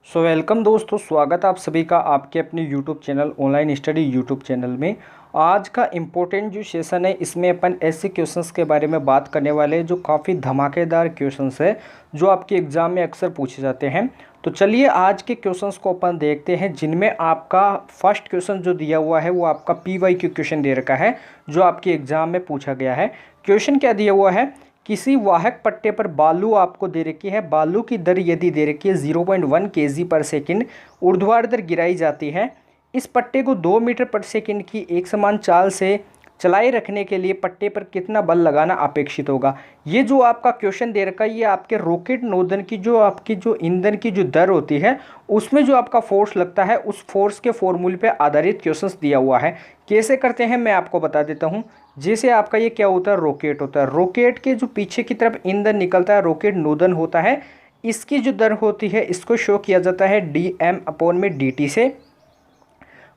Welcome दोस्तों, स्वागत आप सभी का आपके अपने YouTube channel online study YouTube channel में। आज का इम्पोर्टेंट जो सेशन है इसमें अपन ऐसे क्वेश्चंस के बारे में बात करने वाले हैं जो काफ़ी धमाकेदार क्वेश्चंस है जो आपके एग्ज़ाम में अक्सर पूछे जाते हैं। तो चलिए आज के क्वेश्चंस को अपन देखते हैं, जिनमें आपका फर्स्ट क्वेश्चन जो दिया हुआ है वो आपका PYQ क्वेश्चन दे रखा है जो आपके एग्ज़ाम में पूछा गया है। क्वेश्चन क्या दिया हुआ है, किसी वाहक पट्टे पर बालू आपको दे रखी है, बालू की दर यदि दे रखी है 0.1 kg पर सेकंड ऊर्ध्वाधर गिराई जाती है। इस पट्टे को 2 मीटर पर सेकंड की एक समान चाल से चलाए रखने के लिए पट्टे पर कितना बल लगाना अपेक्षित होगा। ये जो आपका क्वेश्चन दे रखा है ये आपके रॉकेट नोजल की जो आपकी जो ईंधन की जो दर होती है उसमें जो आपका फोर्स लगता है उस फोर्स के फॉर्मूले पे आधारित क्वेश्चंस दिया हुआ है। कैसे करते हैं मैं आपको बता देता हूँ। जैसे आपका ये क्या होता है, रॉकेट होता है, रॉकेट के जो पीछे की तरफ ईंधन निकलता है रॉकेट नोजल होता है, इसकी जो दर होती है इसको शो किया जाता है dm/dt से।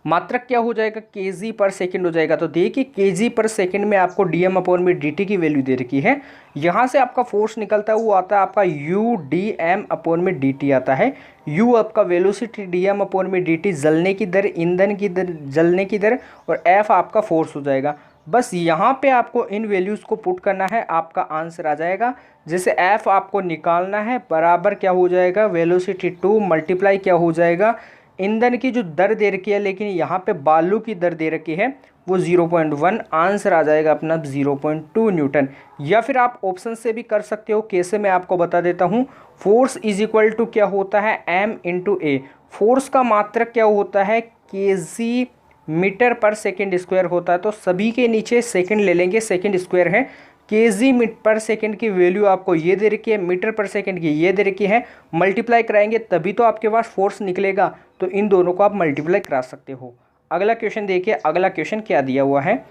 मात्रक क्या हो जाएगा, kg पर सेकंड हो जाएगा। तो देखिए kg पर सेकंड में आपको dm/dt की वैल्यू दे रखी है। यहाँ से आपका फोर्स निकलता है वो आता है आपका u dm/dt आता है। u आपका वेलोसिटी, dm/dt जलने की दर, ईंधन की दर, जलने की दर, और f आपका फोर्स हो जाएगा। बस यहाँ पे आपको इन वैल्यूज़ को पुट करना है, आपका आंसर आ जाएगा। जैसे f आपको निकालना है बराबर क्या हो जाएगा, वेलोसिटी 2 मल्टीप्लाई क्या हो जाएगा, ईंधन की जो दर दे रखी है लेकिन यहाँ पे बालू की दर दे रखी है वो 0.1, आंसर आ जाएगा अपना 0.2 न्यूटन। या फिर आप ऑप्शन से भी कर सकते हो। कैसे मैं आपको बता देता हूँ। फोर्स इज इक्वल टू क्या होता है, m/a। फोर्स का मात्रक क्या होता है, kg मीटर पर सेकेंड स्क्वायर होता है। तो सभी के नीचे सेकेंड ले लेंगे, सेकेंड स्क्वायर है। kg पर सेकेंड की वैल्यू आपको ये दे रखी है, मीटर पर सेकेंड की ये दे रखी है। मल्टीप्लाई कराएंगे तभी तो आपके पास फोर्स निकलेगा। तो इन दोनों को आप मल्टीप्लाई करा सकते हो। अगला क्वेश्चन देखिए, अगला क्वेश्चन क्या दिया हुआ है।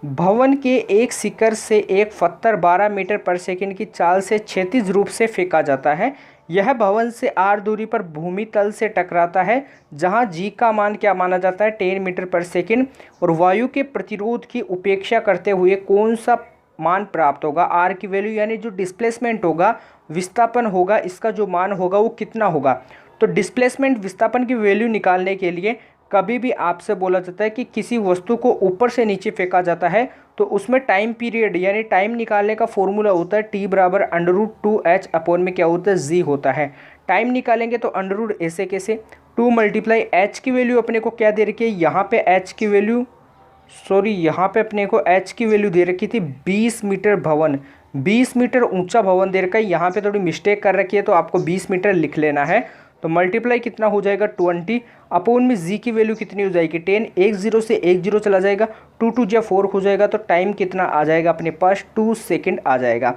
भवन के एक शिखर से एक पत्थर 12 मीटर पर सेकेंड की चाल से क्षैतिज रूप से फेंका जाता है। यह भवन से r दूरी पर भूमि तल से टकराता है, जहां g का मान क्या माना जाता है, 10 मीटर पर सेकेंड, और वायु के प्रतिरोध की उपेक्षा करते हुए कौन सा मान प्राप्त होगा। r की वैल्यू यानी जो डिस्प्लेसमेंट होगा, विस्थापन होगा, इसका जो मान होगा वो कितना होगा। तो डिस्प्लेसमेंट, विस्थापन की वैल्यू निकालने के लिए कभी भी आपसे बोला जाता है कि किसी वस्तु को ऊपर से नीचे फेंका जाता है तो उसमें टाइम पीरियड यानी टाइम निकालने का फॉर्मूला होता है t बराबर √2h अपॉन में क्या होता है, g होता है। टाइम निकालेंगे तो अंडर ऐसे कैसे, 2 मल्टीप्लाई h की वैल्यू अपने को क्या दे रखी है, यहाँ पे h की वैल्यू, यहाँ पे अपने को h की वैल्यू दे रखी थी 20 मीटर भवन, 20 मीटर ऊंचा भवन दे रखा है। यहाँ पे थोड़ी मिस्टेक कर रखी है तो आपको 20 मीटर लिख लेना है। तो मल्टीप्लाई कितना हो जाएगा, 20 अपॉन में जी की वैल्यू कितनी हो जाएगी, 10, एक जीरो से एक जीरो चला जाएगा, 2 2 जा 4 हो जाएगा। तो टाइम कितना आ जाएगा अपने पास, 2 सेकेंड आ जाएगा।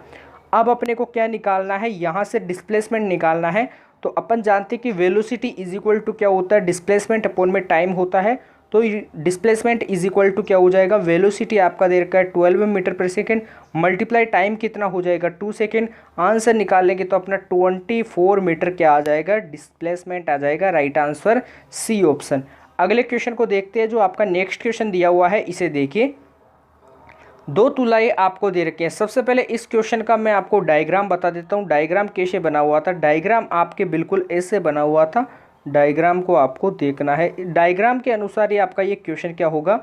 अब अपने को क्या निकालना है, यहाँ से डिस्प्लेसमेंट निकालना है। तो अपन जानते हैं कि वेलोसिटी इज इक्वल टू क्या होता है, डिस्प्लेसमेंट अपॉन में टाइम होता है। तो डिस्प्लेसमेंट इज इक्वल टू क्या हो जाएगा, वेलोसिटी आपका दे रखा है 12 मीटर पर सेकेंड मल्टीप्लाई टाइम कितना हो जाएगा, 2 सेकेंड। आंसर निकालेंगे तो अपना 24 मीटर क्या आ जाएगा, डिस्प्लेसमेंट आ जाएगा। Right answer C option. अगले क्वेश्चन को देखते हैं जो आपका नेक्स्ट क्वेश्चन दिया हुआ है, इसे देखिए। 2 तुलाएं आपको दे रखे हैं। सबसे पहले इस क्वेश्चन का मैं आपको डायग्राम बता देता हूँ। डायग्राम कैसे बना हुआ था, डायग्राम आपके बिल्कुल ऐसे बना हुआ था। डायग्राम को आपको देखना है, डायग्राम के अनुसार ये आपका ये क्वेश्चन क्या होगा,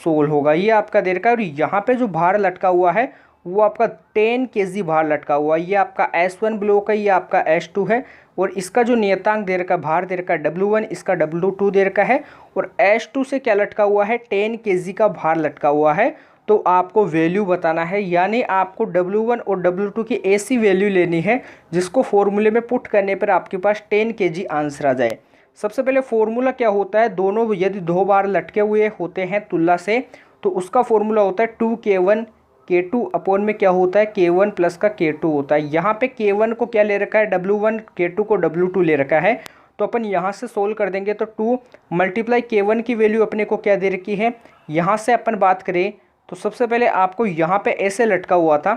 सोल्व होगा। ये आपका दे रखा है और यहाँ पे जो भार लटका हुआ है वो आपका 10 kg भार लटका हुआ है। ये आपका S1 ब्लॉक है, ये आपका S2 है, और इसका जो नियतांक दे रखा है, भार दे रखा है W1, इसका W2 दे रखा है, और S2 से क्या लटका हुआ है, 10 kg का भार लटका हुआ है। तो आपको वैल्यू बताना है, यानी आपको W1 और W2 की ऐसी वैल्यू लेनी है जिसको फॉर्मूले में पुट करने पर आपके पास 10 kg आंसर आ जाए। सबसे पहले फॉर्मूला क्या होता है, दोनों यदि 2 बार लटके हुए होते हैं तुला से तो उसका फॉर्मूला होता है 2k1 k2 अपॉन में क्या होता है, k1 प्लस का k2 होता है। यहाँ पे k1 को क्या ले रखा है, W1, k2 को W2 ले रखा है। तो अपन यहाँ से सोल्व कर देंगे तो 2 मल्टीप्लाई k1 की वैल्यू अपने को क्या दे रखी है। यहाँ से अपन बात करें तो सबसे पहले आपको यहाँ पे ऐसे लटका हुआ था,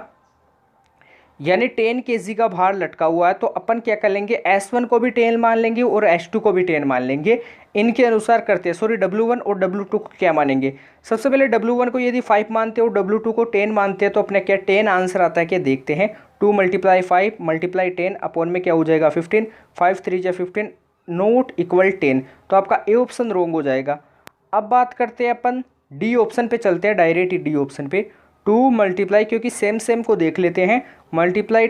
यानी 10 kg का भार लटका हुआ है। तो अपन क्या कर लेंगे, S1 को भी 10 मान लेंगे और S2 को भी 10 मान लेंगे। इनके अनुसार करते हैं, W1 और W2 को क्या मानेंगे। सबसे पहले W1 को यदि 5 मानते हो, W2 को 10 मानते हैं, तो अपने क्या 10 आंसर आता है क्या देखते हैं। 2 मल्टीप्लाई 5 मल्टीप्लाई 10 अपॉन में क्या हो जाएगा 15, 5 3 जा 15, नॉट इक्वल 10, तो आपका ए ऑप्शन रॉन्ग हो जाएगा। अब बात करते हैं अपन डी ऑप्शन पे चलते हैं, डायरेक्ट डी ऑप्शन पे। 2 मल्टीप्लाई, क्योंकि सेम सेम को देख लेते हैं, मल्टीप्लाई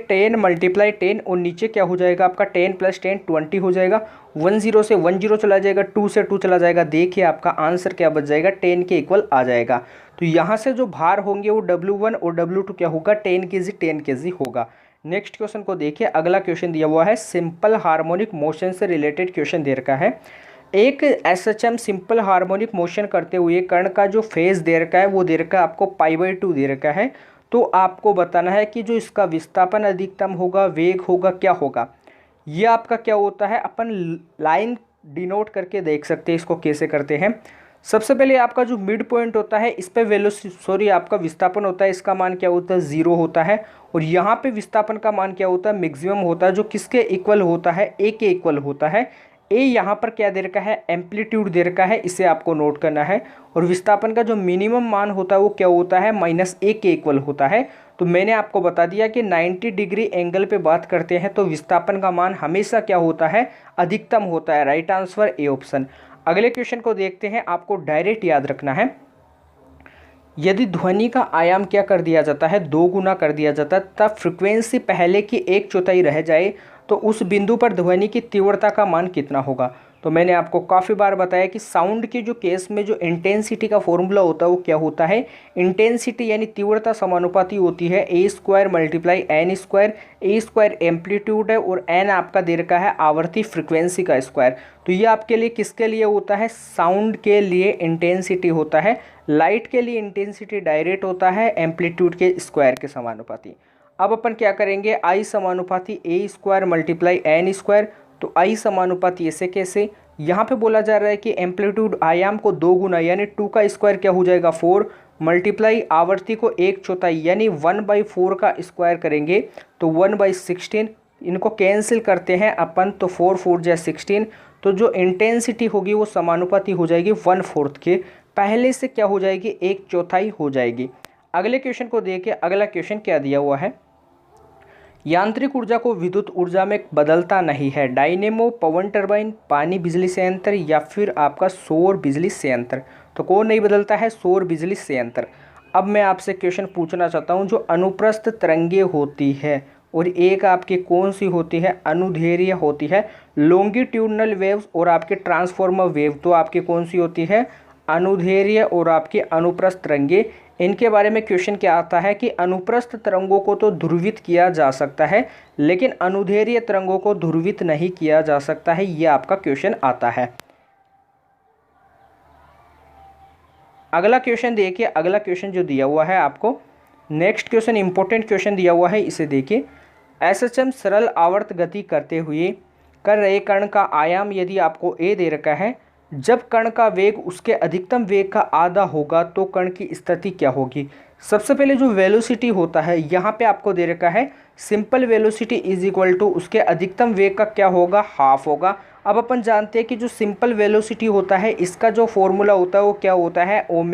10 और नीचे क्या हो जाएगा आपका 10 + 10 20 हो जाएगा। 10 से 10 चला जाएगा, 2 से 2 चला जाएगा। देखिए आपका आंसर क्या बच जाएगा, 10 के इक्वल आ जाएगा। तो यहाँ से जो भार होंगे वो W1 और W2 क्या होगा, 10 kg 10 kg होगा। नेक्स्ट क्वेश्चन को देखिए, अगला क्वेश्चन दिया हुआ है सिंपल हार्मोनिक मोशन से रिलेटेड क्वेश्चन दे रखा है। एक एसएचएम सिंपल हार्मोनिक मोशन करते हुए कण का जो फेज दे रखा है वो दे रखा है आपको π/2 दे रखा है। तो आपको बताना है कि जो इसका विस्थापन अधिकतम होगा, वेग होगा, क्या होगा। ये आपका क्या होता है, अपन लाइन डिनोट करके देख सकते हैं। इसको कैसे करते हैं, सबसे पहले आपका जो मिड पॉइंट होता है इस पे आपका विस्थापन होता है, इसका मान क्या होता है 0 होता है। और यहाँ पे विस्थापन का मान क्या होता है, मैक्सिमम होता है, जो किसके इक्वल होता है, ए के इक्वल होता है। ए यहाँ पर क्या दे रखा है, एम्पलीट्यूड दे रखा है, इसे आपको नोट करना है। और विस्थापन का जो मिनिमम मान होता है वो क्या होता है, -a के इक्वल होता है। तो मैंने आपको बता दिया कि 90 डिग्री एंगल पे बात करते हैं तो विस्थापन का मान हमेशा क्या होता है, अधिकतम होता है। Right answer A option. अगले क्वेश्चन को देखते हैं, आपको डायरेक्ट याद रखना है। यदि ध्वनि का आयाम क्या कर दिया जाता है, 2 गुना कर दिया जाता है, तब फ्रिक्वेंसी पहले की 1/4 रह जाए तो उस बिंदु पर ध्वनि की तीव्रता का मान कितना होगा। तो मैंने आपको काफ़ी बार बताया कि साउंड के जो केस में जो इंटेंसिटी का फॉर्मूला होता है वो क्या होता है, इंटेंसिटी यानी तीव्रता समानुपाती होती है a² × n²। a² एम्पलीट्यूड है और n आपका दे रखा है आवर्ती फ्रिक्वेंसी का स्क्वायर। तो ये आपके लिए किसके लिए होता है, साउंड के लिए इंटेंसिटी होता है। लाइट के लिए इंटेंसिटी डायरेक्ट होता है एम्पलीट्यूड के स्क्वायर के समानुपाती। अब अपन क्या करेंगे, I समानुपाती a² × n²। तो I समानुपाती ऐसे कैसे, यहाँ पे बोला जा रहा है कि एम्पलीट्यूड आयाम को 2 गुना यानी 2 का स्क्वायर क्या हो जाएगा 4, मल्टीप्लाई आवृत्ति को 1/4 यानी 1/4 का स्क्वायर करेंगे तो 1/16। इनको कैंसिल करते हैं अपन तो 4 4 जा 16। तो जो इंटेंसिटी होगी वो समानुपाती हो जाएगी 1/4 के, पहले से क्या हो जाएगी 1/4 हो जाएगी। अगले क्वेश्चन को देखिए, अगला क्वेश्चन क्या दिया हुआ है, यांत्रिक ऊर्जा को विद्युत ऊर्जा में बदलता नहीं है, डायनेमो, पवन टरबाइन, पानी बिजली संयंत्र या फिर आपका सौर बिजली संयंत्र। तो कौन नहीं बदलता है, सौर बिजली संयंत्र। अब मैं आपसे क्वेश्चन पूछना चाहता हूं, जो अनुप्रस्थ तरंगे होती है और एक आपकी कौन सी होती है, अनुदैर्ध्य होती है, लॉन्गिट्यूडनल वेव्स और आपके ट्रांसफॉर्मर वेव, तो आपकी कौन सी होती है, अनुदैर्ध्य और आपके अनुप्रस्थ तरंगे। इनके बारे में क्वेश्चन क्या आता है कि अनुप्रस्थ तरंगों को तो ध्रुवित किया जा सकता है लेकिन अनुदैर्ध्य तरंगों को ध्रुवित नहीं किया जा सकता है, ये आपका क्वेश्चन आता है। अगला क्वेश्चन देखिए, अगला क्वेश्चन जो दिया हुआ है आपको, नेक्स्ट क्वेश्चन इंपॉर्टेंट क्वेश्चन दिया हुआ है, इसे देखिए। एसएचएम सरल आवर्त गति करते हुए कर रहे कण का आयाम यदि आपको ए दे रखा है, जब कण का वेग उसके अधिकतम वेग का आधा होगा तो कण की स्थिति क्या होगी। सबसे पहले जो वेलोसिटी होता है यहाँ पे आपको दे रखा है simple velocity is equal to उसके अधिकतम वेग का क्या होगा, हाफ होगा। अब अपन जानते हैं कि जो सिंपल वेलोसिटी होता है इसका जो फॉर्मूला होता है वो क्या होता है, ω²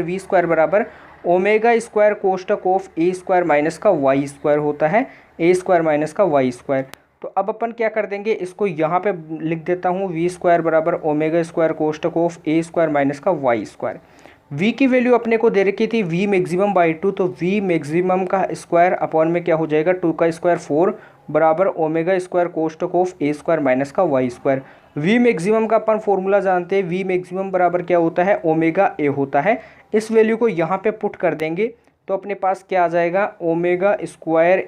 v² बराबर ω² कोष्टक ऑफ a² माइनस का y² होता है, a² माइनस का y²। तो अब अपन क्या कर देंगे, इसको यहाँ पे लिख देता हूँ v² बराबर ω² कोष्टक ऑफ a² माइनस का y²। v की वैल्यू अपने को दे रखी थी v मैक्सिमम/2, तो v मैक्सिमम का स्क्वायर अपॉन में क्या हो जाएगा 2 का स्क्वायर 4 बराबर ω² कोष्टक ऑफ a² माइनस का y²। v मैक्सिमम का अपन फॉर्मूला जानते हैं, v मैक्सिमम बराबर क्या होता है, ω होता है। इस वैल्यू को यहाँ पे पुट कर देंगे तो अपने पास क्या आ जाएगा, ω²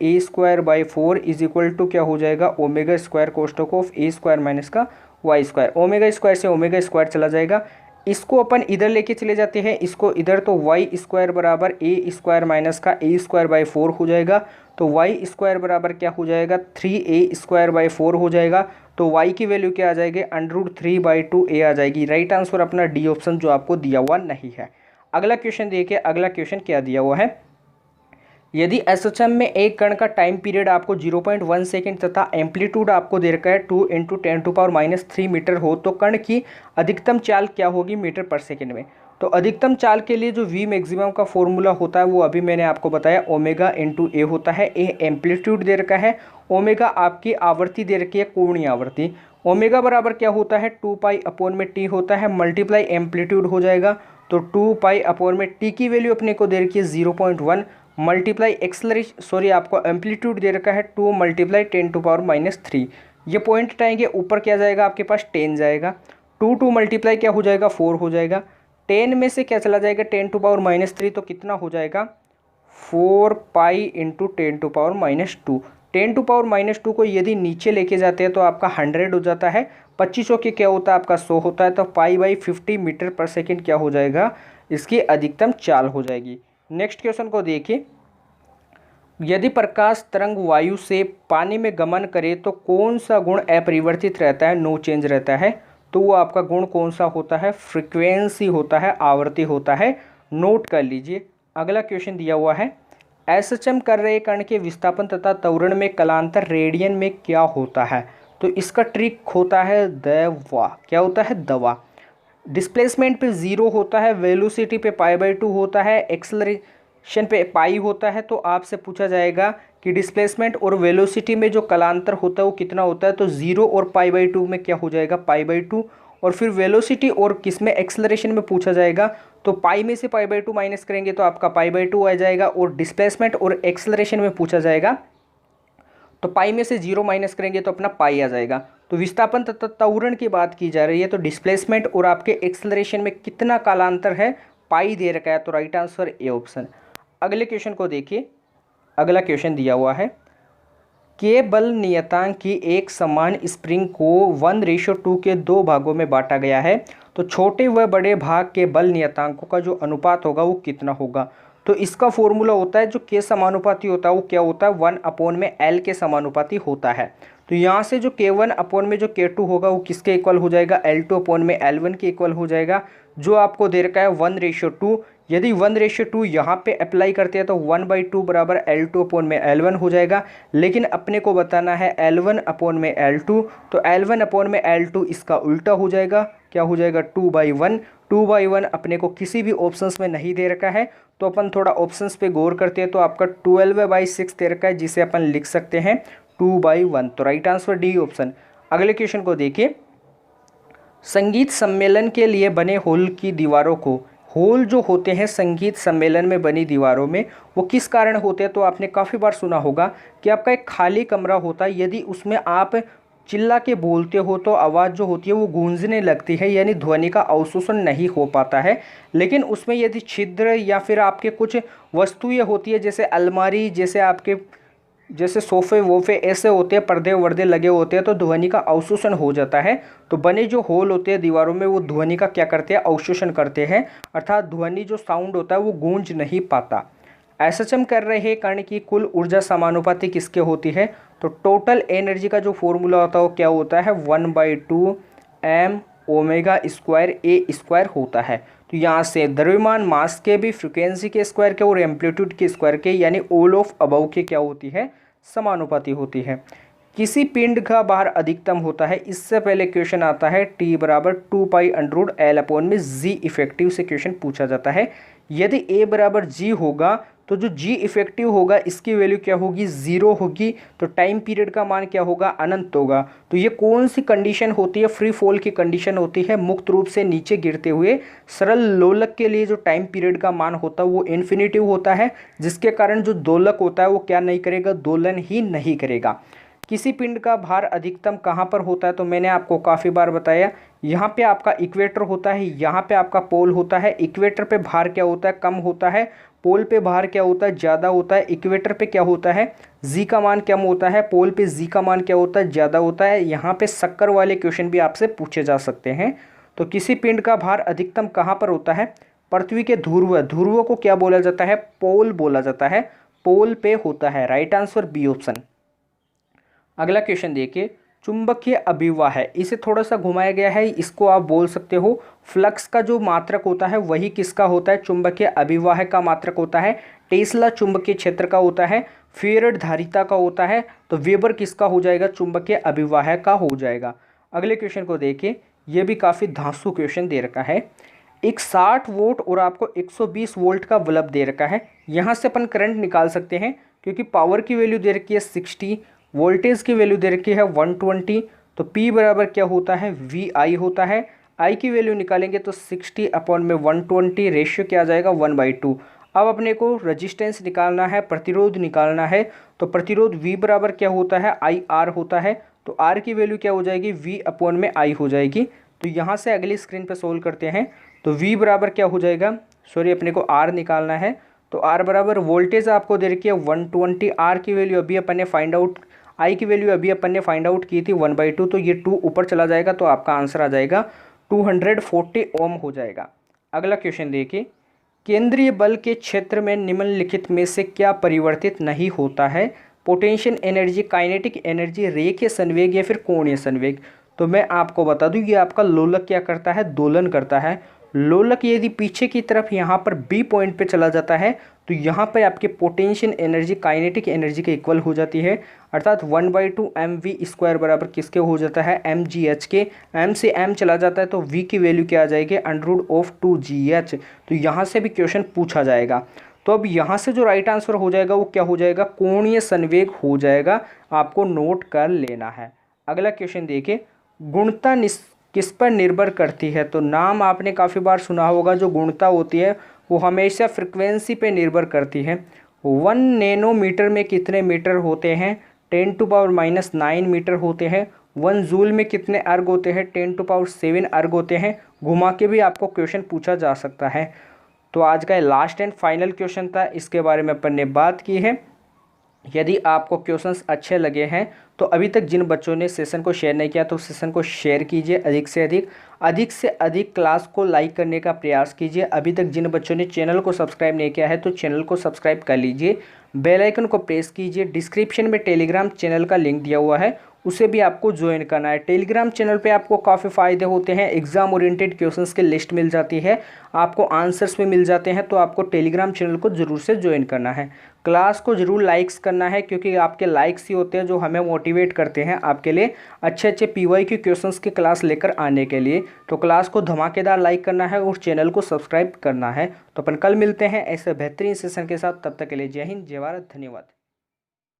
a²/4 इज इक्वल टू क्या हो जाएगा, ω² कोष्टक ऑफ a² माइनस का y²। ω² से ω² चला जाएगा, इसको अपन इधर लेके चले जाते हैं, इसको इधर, तो y² बराबर a² माइनस का a²/4 हो जाएगा। तो y² बराबर क्या हो जाएगा, 3a²/4 हो जाएगा। तो y की वैल्यू क्या आ जाएगी, √3/2a आ जाएगी। राइट आंसर अपना डी ऑप्शन जो आपको दिया हुआ नहीं है। अगला क्वेश्चन देखिए, अगला क्वेश्चन क्या दिया हुआ है, यदि एसएचएम में एक कण का टाइम पीरियड आपको 0.1 सेकेंड तथा एम्पलीट्यूड आपको दे रखा है 2 × 10⁻³ मीटर हो तो कण की अधिकतम चाल क्या होगी मीटर पर सेकेंड में। तो अधिकतम चाल के लिए जो v मैक्सिमम का फॉर्मूला होता है वो अभी मैंने आपको बताया ω × a होता है। ए एम्पलीट्यूड दे रखा है, ω आपकी आवृत्ति दे रखी है, कोणीय आवृत्ति, ओमेगा बराबर क्या होता है 2 पाई अपॉन में टी होता है, मल्टीप्लाई एम्पलीट्यूड हो जाएगा तो 2 पाई अपॉन में टी की वैल्यू अपने को दे रखी है 0.1 मल्टीप्लाई आपको एम्पलीट्यूड दे रखा है 2 मल्टीप्लाई 10⁻³ ये पॉइंट हटाएंगे, ऊपर क्या जाएगा आपके पास 10 जाएगा, 2 मल्टीप्लाई क्या हो जाएगा 4 हो जाएगा, 10 में से क्या चला जाएगा 10⁻³ तो कितना हो जाएगा 4 पाई इंटू 10⁻²। 10⁻² को यदि नीचे लेके जाते हैं तो आपका 100 हो जाता है, 25 के क्या होता है आपका 100 होता है, तो पाई/50 मीटर पर सेकेंड क्या हो जाएगा इसकी अधिकतम चाल हो जाएगी। नेक्स्ट क्वेश्चन को देखिए, यदि प्रकाश तरंग वायु से पानी में गमन करे तो कौन सा गुण अपरिवर्तित रहता है, नो चेंज रहता है, तो वो आपका गुण कौन सा होता है, फ्रीक्वेंसी होता है, आवृत्ति होता है, नोट कर लीजिए। अगला क्वेश्चन दिया हुआ है, एसएचएम कर रहे कण के विस्थापन तथा त्वरण में कालांतर रेडियन में क्या होता है, तो इसका ट्रिक होता है दवा, क्या होता है दवा। डिस्प्लेसमेंट पे 0 होता है, वेलोसिटी पे π/2 होता है, एक्सेलरेशन पे पाई होता है, तो आपसे पूछा जाएगा कि डिस्प्लेसमेंट और वेलोसिटी में जो कालांतर होता है वो कितना होता है, तो 0 और π/2 में क्या हो जाएगा π/2, और फिर वेलोसिटी और किस में एक्सेलरेशन में पूछा जाएगा तो पाई में से π/2 माइनस करेंगे तो आपका π/2 आ जाएगा, और डिस्प्लेसमेंट और एक्सेलरेशन में पूछा जाएगा तो पाई में से 0 माइनस करेंगे तो अपना पाई आ जाएगा। तो विस्थापन तथा त्वरण की बात की जा रही है, तो डिस्प्लेसमेंट और आपके एक्सेलरेशन में कितना कालांतर है पाई दे रखा है, तो राइट आंसर ए ऑप्शन। अगले क्वेश्चन को देखिए, अगला क्वेश्चन दिया हुआ है, के बल नियतांक की एक समान स्प्रिंग को 1:2 के 2 भागों में बांटा गया है, तो छोटे व बड़े भाग के बल नियतांकों का जो अनुपात होगा वो कितना होगा, तो इसका फॉर्मूला होता है जो के समानुपाती होता है वो क्या होता है 1/L के समानुपाती होता है। तो यहाँ से जो K1 में जो K2 होगा वो किसके इक्वल हो जाएगा L2/L1 के इक्वल हो जाएगा, जो आपको दे रखा है 1:2। यदि 1:2 यहाँ पे अप्लाई करते हैं तो 1/2 बराबर L2/L1 हो जाएगा, लेकिन अपने को बताना है L1/L2, तो L1/L2 इसका उल्टा हो जाएगा, क्या हो जाएगा 2/1। 2/1 अपने को किसी भी ऑप्शंस में नहीं दे रखा है, तो अपन थोड़ा ऑप्शंस पे गौर करते हैं, तो आपका 12/6 दे रखा है जिसे अपन लिख सकते हैं 2/1, तो राइट आंसर डी ऑप्शन। अगले क्वेश्चन को देखिए, संगीत सम्मेलन के लिए बने हॉल की दीवारों को, हॉल जो होते हैं संगीत सम्मेलन में बनी दीवारों में वो किस कारण होते हैं, तो आपने काफ़ी बार सुना होगा कि आपका एक खाली कमरा होता है, यदि उसमें आप चिल्ला के बोलते हो तो आवाज़ जो होती है वो गूंजने लगती है, यानी ध्वनि का अवशोषण नहीं हो पाता है। लेकिन उसमें यदि छिद्र या फिर आपके कुछ वस्तुएं होती है जैसे अलमारी, जैसे आपके जैसे सोफ़े वोफ़े ऐसे होते हैं, पर्दे वर्दे लगे होते हैं, तो ध्वनि का अवशोषण हो जाता है। तो बने जो होल होते हैं दीवारों में वो ध्वनि का क्या करते हैं अवशोषण करते हैं, अर्थात ध्वनि जो साउंड होता है वो गूंज नहीं पाता। एसएचएम कर रहे कण की कुल ऊर्जा समानुपाती किसके होती है, तो टोटल एनर्जी का जो फॉर्मूला होता है वो क्या होता है 1/2 mω²A² होता है। तो यहाँ से द्रव्यमान मास के भी, फ्रीक्वेंसी के स्क्वायर के और एम्पलीट्यूड के स्क्वायर के, यानी ऑल ऑफ अबव के क्या होती है समानुपाती होती है। किसी पिंड का भार अधिकतम होता है, इससे पहले क्वेश्चन आता है T बराबर 2 पाई अंडर L में G इफेक्टिव से क्वेश्चन पूछा जाता है। यदि A बराबर G होगा तो जो G इफेक्टिव होगा इसकी वैल्यू क्या होगी 0 होगी, तो टाइम पीरियड का मान क्या होगा अनंत होगा। तो ये कौन सी कंडीशन होती है, फ्री फॉल की कंडीशन होती है, मुक्त रूप से नीचे गिरते हुए। सरल लोलक के लिए जो टाइम पीरियड का मान होता है वो इन्फिनिटिव होता है, जिसके कारण जो दोलक होता है वो क्या नहीं करेगा, दोलन ही नहीं करेगा। किसी पिंड का भार अधिकतम कहाँ पर होता है, तो मैंने आपको काफ़ी बार बताया, यहाँ पे आपका इक्वेटर होता है, यहाँ पे आपका पोल होता है। इक्वेटर पे भार क्या होता है कम होता है, पोल पे भार क्या होता है ज़्यादा होता है। इक्वेटर पे क्या होता है जी का मान कम होता है, पोल पे जी का मान क्या होता है ज़्यादा होता है। यहाँ पे शक्कर वाले क्वेश्चन भी आपसे पूछे जा सकते हैं। तो किसी पिंड का भार अधिकतम कहाँ पर होता है, पृथ्वी के ध्रुव, ध्रुवों को क्या बोला जाता है पोल बोला जाता है, पोल पे होता है। Right answer B option. अगला क्वेश्चन देखिए, चुंबकीय अभिवाह है, इसे थोड़ा सा घुमाया गया है, इसको आप बोल सकते हो फ्लक्स का जो मात्रक होता है वही किसका होता है, चुंबकीय अभिवाह का मात्रक होता है। टेस्ला चुंबकीय क्षेत्र का होता है, फेराडे धारिता का होता है, तो वेबर किसका हो जाएगा, चुंबकीय अभिवाह का हो जाएगा। अगले क्वेश्चन को देखिए, ये भी काफ़ी धांसू क्वेश्चन दे रखा है। एक 60 वोल्ट और आपको 120 वोल्ट का बल्ब दे रखा है, यहाँ से अपन करंट निकाल सकते हैं क्योंकि पावर की वैल्यू दे रखी है 60, वोल्टेज की वैल्यू दे रखी है 120, तो P बराबर क्या होता है, VI होता है। I की वैल्यू निकालेंगे तो 60/120, रेशियो क्या आ जाएगा 1/2। अब अपने को रजिस्टेंस निकालना है, प्रतिरोध निकालना है, तो प्रतिरोध V बराबर क्या होता है, IR होता है। तो R की वैल्यू क्या हो जाएगी, V/I हो जाएगी। तो यहाँ से अगली स्क्रीन पर सोल्व करते हैं। तो V बराबर क्या हो जाएगा, सॉरी अपने को R निकालना है। तो R बराबर वोल्टेज आपको दे रखी है 120, R की वैल्यू अभी अपन ने फाइंड आउट, I की वैल्यू अभी अपन ने फाइंड आउट की थी 1/2, तो ये 2 ऊपर चला जाएगा तो आपका आंसर आ जाएगा 240 ओम हो जाएगा। अगला क्वेश्चन देखिए, केंद्रीय बल के क्षेत्र में निम्नलिखित में से क्या परिवर्तित नहीं होता है, पोटेंशियल एनर्जी, काइनेटिक एनर्जी, रेखीय संवेग या फिर कोणीय संवेग। तो मैं आपको बता दूं ये आपका लोलक क्या करता है, दोलन करता है। लोलक यदि पीछे की तरफ यहाँ पर बी पॉइंट पे चला जाता है तो यहाँ पर आपकी पोटेंशियल एनर्जी काइनेटिक एनर्जी के इक्वल हो जाती है, अर्थात 1/2 mv² बराबर किसके हो जाता है, mgh के। m से m चला जाता है तो v की वैल्यू क्या आ जाएगी, √2gh। तो यहाँ से भी क्वेश्चन पूछा जाएगा। तो अब यहाँ से जो राइट आंसर हो जाएगा वो क्या हो जाएगा, कोणीय संवेग हो जाएगा, आपको नोट कर लेना है। अगला क्वेश्चन देखिए, गुणता किस पर निर्भर करती है। तो नाम आपने काफ़ी बार सुना होगा, जो गुणता होती है वो हमेशा फ्रिक्वेंसी पे निर्भर करती है। 1 नैनोमीटर में कितने मीटर होते हैं, 10⁻⁹ मीटर होते हैं। 1 जूल में कितने अर्ग होते हैं, 10⁻7 अर्ग होते हैं। घुमा के भी आपको क्वेश्चन पूछा जा सकता है। तो आज का लास्ट एंड फाइनल क्वेश्चन था, इसके बारे में अपन ने बात की है। यदि आपको क्वेश्चंस अच्छे लगे हैं तो अभी तक जिन बच्चों ने सेशन को शेयर नहीं किया तो सेशन को शेयर कीजिए, अधिक से अधिक क्लास को लाइक करने का प्रयास कीजिए। अभी तक जिन बच्चों ने चैनल को सब्सक्राइब नहीं किया है तो चैनल को सब्सक्राइब कर लीजिए, बेल आइकन को प्रेस कीजिए। डिस्क्रिप्शन में टेलीग्राम चैनल का लिंक दिया हुआ है, उसे भी आपको ज्वाइन करना है। टेलीग्राम चैनल पे आपको काफ़ी फ़ायदे होते हैं, एग्जाम ओरिएंटेड क्वेश्चंस की लिस्ट मिल जाती है, आपको आंसर्स भी मिल जाते हैं। तो आपको टेलीग्राम चैनल को ज़रूर से ज्वाइन करना है। क्लास को ज़रूर लाइक्स करना है, क्योंकि आपके लाइक्स ही होते हैं जो हमें मोटिवेट करते हैं आपके लिए अच्छे अच्छे PYQ क्वेश्चंस की क्लास लेकर आने के लिए। तो क्लास को धमाकेदार लाइक करना है और चैनल को सब्सक्राइब करना है। तो अपन कल मिलते हैं ऐसे बेहतरीन सेशन के साथ, तब तक के लिए जय हिंद, जय भारत, धन्यवाद।